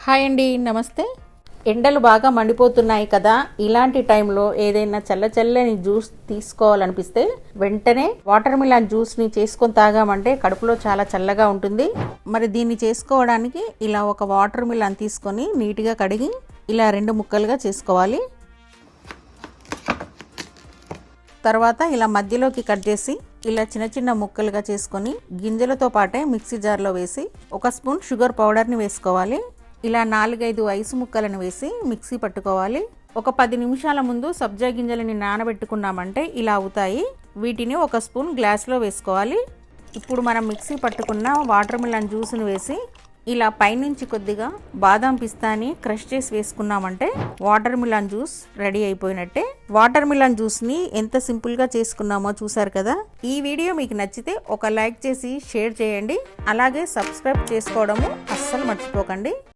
Hi అండి, నమస్తే. ఎండలు బాగా మండిపోతున్నాయి కదా, ఇలాంటి టైంలో ఏదైనా చల్లని జ్యూస్ తీసుకోవాలనిపిస్తే వెంటనే వాటర్ మిలన్ జ్యూస్ని చేసుకొని తాగామంటే కడుపులో చాలా చల్లగా ఉంటుంది. మరి దీన్ని చేసుకోవడానికి ఇలా ఒక వాటర్ మిలన్ తీసుకొని నీట్గా కడిగి ఇలా 2 ముక్కలుగా చేసుకోవాలి. తర్వాత ఇలా మధ్యలోకి కట్ చేసి ఇలా చిన్న ముక్కలుగా చేసుకొని గింజలతో పాటే మిక్సీ జార్లో వేసి 1 స్పూన్ షుగర్ పౌడర్ని వేసుకోవాలి. ఇలా 4-5 ఐసు ముక్కలను వేసి మిక్సీ పట్టుకోవాలి. ఒక 10 నిమిషాల ముందు సబ్జా గింజలని నానబెట్టుకున్నామంటే ఇలా అవుతాయి. వీటిని 1 స్పూన్ గ్లాస్లో వేసుకోవాలి. ఇప్పుడు మనం మిక్సీ పట్టుకున్న వాటర్ మిలన్ జ్యూస్ని వేసి ఇలా పైనుంచి కొద్దిగా బాదం పిస్తాని క్రష్ చేసి వేసుకున్నామంటే వాటర్ మిలన్ జ్యూస్ రెడీ అయిపోయినట్టే. వాటర్ మిలన్ జ్యూస్ని ఎంత సింపుల్గా చేసుకున్నామో చూసారు కదా. ఈ వీడియో మీకు నచ్చితే ఒక లైక్ చేసి షేర్ చేయండి. అలాగే సబ్స్క్రైబ్ చేసుకోవడము అస్సలు మర్చిపోకండి.